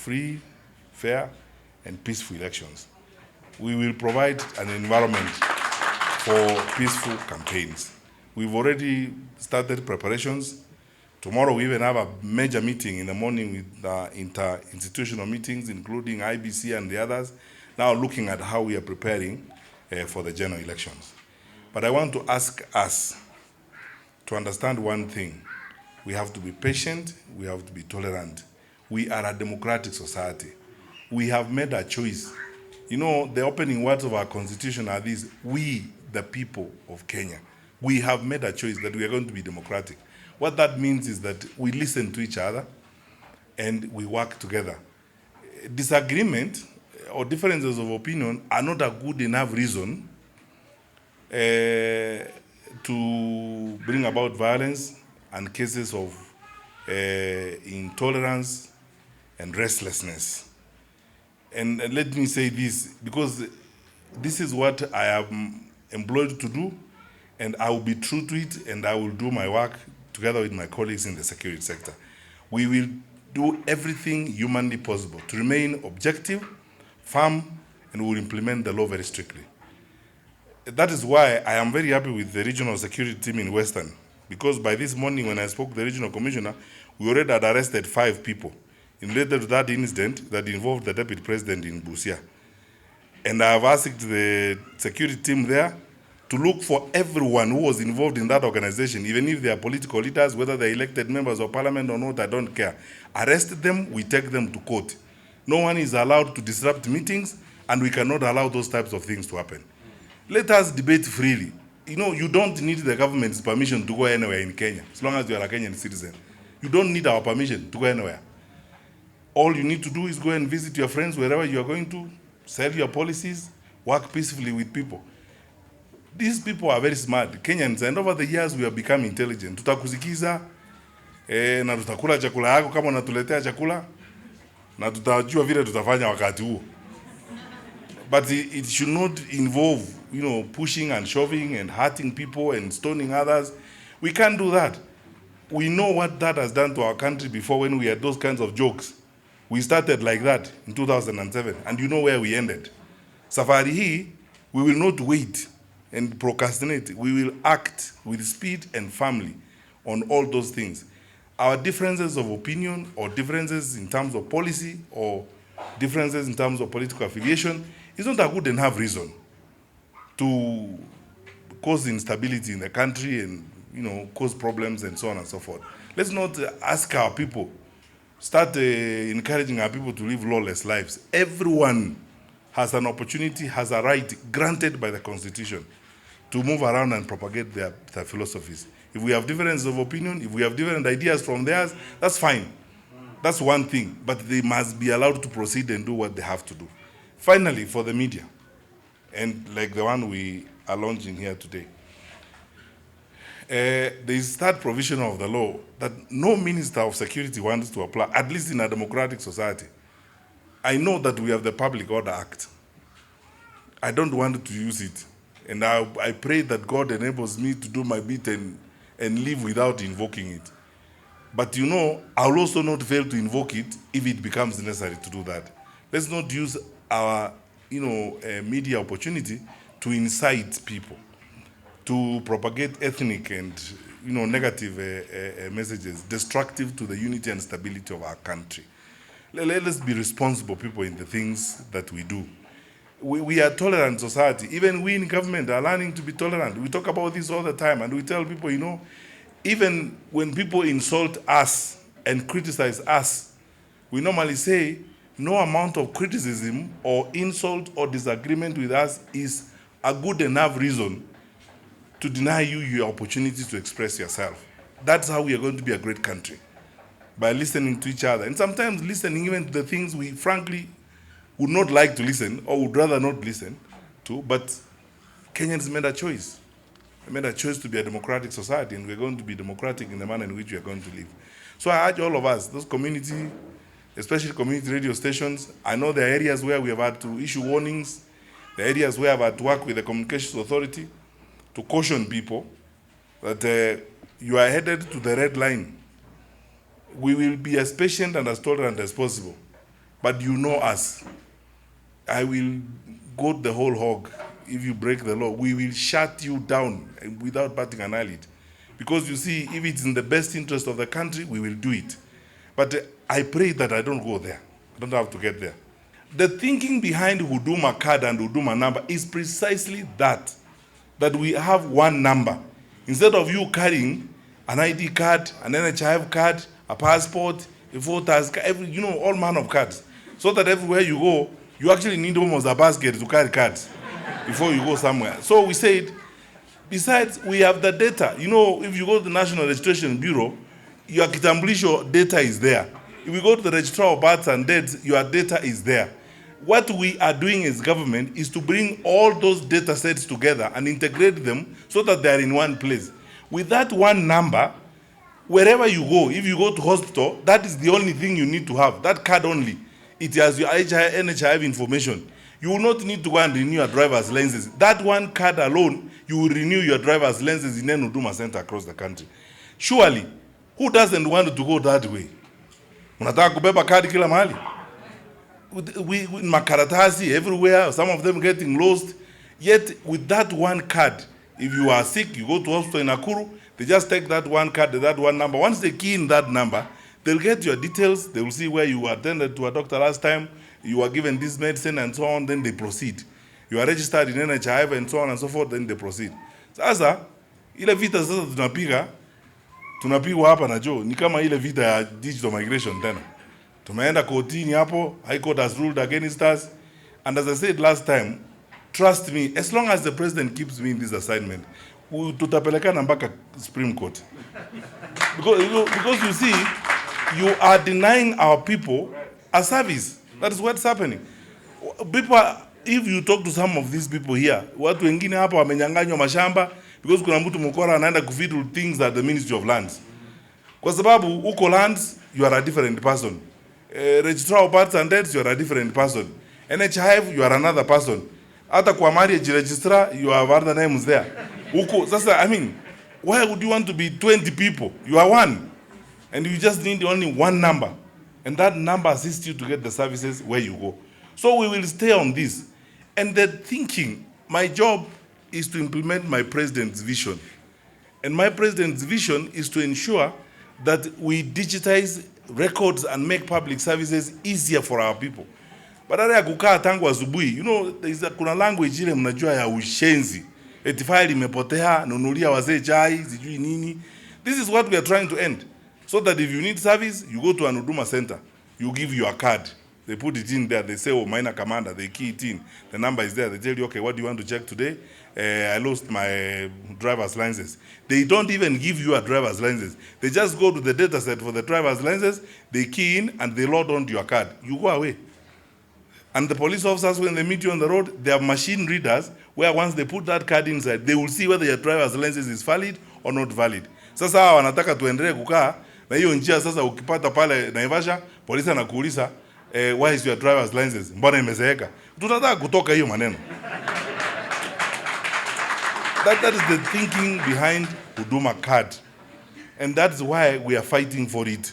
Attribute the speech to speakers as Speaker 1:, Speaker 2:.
Speaker 1: free, fair, and peaceful elections. We will provide an environment for peaceful campaigns. We've already started preparations. Tomorrow we even have a major meeting in the morning with inter-institutional meetings, including IBC and the others, now looking at how we are preparing for the general elections. But I want to ask us to understand one thing. We have to be patient, we have to be tolerant. We are a democratic society. We have made a choice. You know, the opening words of our constitution are these: we, the people of Kenya. We have made a choice that we are going to be democratic. What that means is that we listen to each other and we work together. Disagreement or differences of opinion are not a good enough reason to bring about violence and cases of intolerance and restlessness. And let me say this, because this is what I am employed to do, and I will be true to it, and I will do my work together with my colleagues in the security sector. We will do everything humanly possible to remain objective, firm, and we will implement the law very strictly. That is why I am very happy with the regional security team in Western, because by this morning when I spoke to the regional commissioner, we already had arrested 5 people related to that incident that involved the deputy president in Busia. And I have asked the security team there to look for everyone who was involved in that organization, even if they are political leaders, whether they're elected members of parliament or not, I don't care. Arrest them, we take them to court. No one is allowed to disrupt meetings, and we cannot allow those types of things to happen. Let us debate freely. You know, you don't need the government's permission to go anywhere in Kenya, as long as you are a Kenyan citizen. You don't need our permission to go anywhere. All you need to do is go and visit your friends wherever you are going to, sell your policies, work peacefully with people. These people are very smart, Kenyans, and over the years we have become intelligent. Tutakusikiza, na tutakula chakula yako kama unatuletea chakula, na tutajua vile tutafanya wakati huo. But it should not involve, you know, pushing and shoving and hurting people and stoning others. We can't do that. We know what that has done to our country before when we had those kinds of jokes. We started like that in 2007, and you know where we ended. Safari hii, we will not wait and procrastinate. We will act with speed and firmly on all those things. Our differences of opinion or differences in terms of policy or differences in terms of political affiliation is not a good enough reason to cause instability in the country and, you know, cause problems and so on and so forth. Let's not ask our people, start encouraging our people to live lawless lives. Everyone has an opportunity, has a right granted by the Constitution to move around and propagate their philosophies. If we have differences of opinion, if we have different ideas from theirs, that's fine. That's one thing, but they must be allowed to proceed and do what they have to do. Finally, for the media, and like the one we are launching here today, there is that provision of the law that no minister of security wants to apply, at least in a democratic society. I know that we have the Public Order Act. I don't want to use it. And I pray that God enables me to do my bit and live without invoking it. But you know, I'll also not fail to invoke it if it becomes necessary to do that. Let's not use our, you know, media opportunity to incite people, to propagate ethnic and, you know, negative messages, destructive to the unity and stability of our country. Let us be responsible people in the things that we do. We are a tolerant society. Even we in government are learning to be tolerant. We talk about this all the time, and we tell people, you know, even when people insult us and criticize us, we normally say no amount of criticism or insult or disagreement with us is a good enough reason to deny you your opportunity to express yourself. That's how we are going to be a great country, by listening to each other. And sometimes listening even to the things we frankly would not like to listen or would rather not listen to, but Kenyans made a choice. We made a choice to be a democratic society, and we're going to be democratic in the manner in which we are going to live. So I urge all of us, those community, especially community radio stations, I know there are areas where we have had to issue warnings, the areas where I've had to work with the Communications Authority to caution people that you are headed to the red line. We will be as patient and as tolerant as possible. but you know us. I will go the whole hog. If you break the law, we will shut you down without batting an eyelid. Because you see, if it's in the best interest of the country, we will do it. But I pray that I don't go there. I don't have to get there. The thinking behind Huduma card and Huduma number is precisely that we have one number. Instead of you carrying an ID card, an NHIF card, a passport, a voter's card, all manner of cards. So that everywhere you go, you actually need almost a basket to carry cards before you go somewhere. So we said, besides, we have the data. If you go to the National Registration Bureau, your Kitambulisho data is there. If you go to the Registrar of Births and Deaths, your data is there. What we are doing as government is to bring all those data sets together and integrate them so that they are in one place. With that one number, wherever you go, if you go to hospital, that is the only thing you need to have, that card only. It has your NHIF information. You will not need to go and renew your driver's licenses. That one card alone, you will renew your driver's licenses in any Huduma center across the country. Surely, who doesn't want to go that way? Unataka kubeba card kila mahali? We makaratasi everywhere, some of them getting lost. Yet, with that one card, if you are sick, you go to hospital in Nakuru, they just take that one card, that one number. Once they key in that number, they'll get your details, they will see where you attended to a doctor last time, you were given this medicine and so on, then they proceed. You are registered in NHIF and so on and so forth, then they proceed. Sasa, ile vita sasa tunapigwa hapa na Joe, ni kama ile vita ya digital migration tena. Tumeenda kotini hapo, High Court has ruled against us. And as I said last time, trust me, as long as the president keeps me in this assignment, tutapelekana mpaka Supreme Court. Because you see, you are denying our people a service. That is what's happening. People, if you talk to some of these people here, watu wengine hapa wamenyang'anywa mashamba because kuna mtu mkora anaenda kufiddle things at the Ministry of Lands. Kwa sababu uko lands, you are a different person. Registrar of Births and Deaths, you are a different person. NHIF, you are another person. Hata kwa marriage registrar, you have other names there. Uko, sasa, why would you want to be 20 people? You are one. And you just need only one number. And that number assists you to get the services where you go. So we will stay on this. And the thinking, my job is to implement my president's vision. And my president's vision is to ensure that we digitize records and make public services easier for our people. Badala ya kukaa tangu asubuhi, kuna language ile mnajua ya ushenzi. Eti file imepotea, nunulia wazee chai, sijui nini. This is what we are trying to end. So that if you need service, you go to an Huduma center, you give your card. They put it in there, they say, oh, minor commander, they key it in. The number is there, they tell you, okay, what do you want to check today? I lost my driver's license. They don't even give you a driver's license. They just go to the data set for the driver's license, they key in, and they load onto your card. You go away. And the police officers, when they meet you on the road, they have machine readers, where once they put that card inside, they will see whether your driver's license is valid or not valid. Sasa wanataka tuendelee kukaa, na hiyo njia sasa ukipata pale Naivasha, polisi anakuuliza, why is your driver's license? Mbona imezeeka? Tunataka kutoka hiyo maneno. That is the thinking behind Huduma card. And that's why we are fighting for it.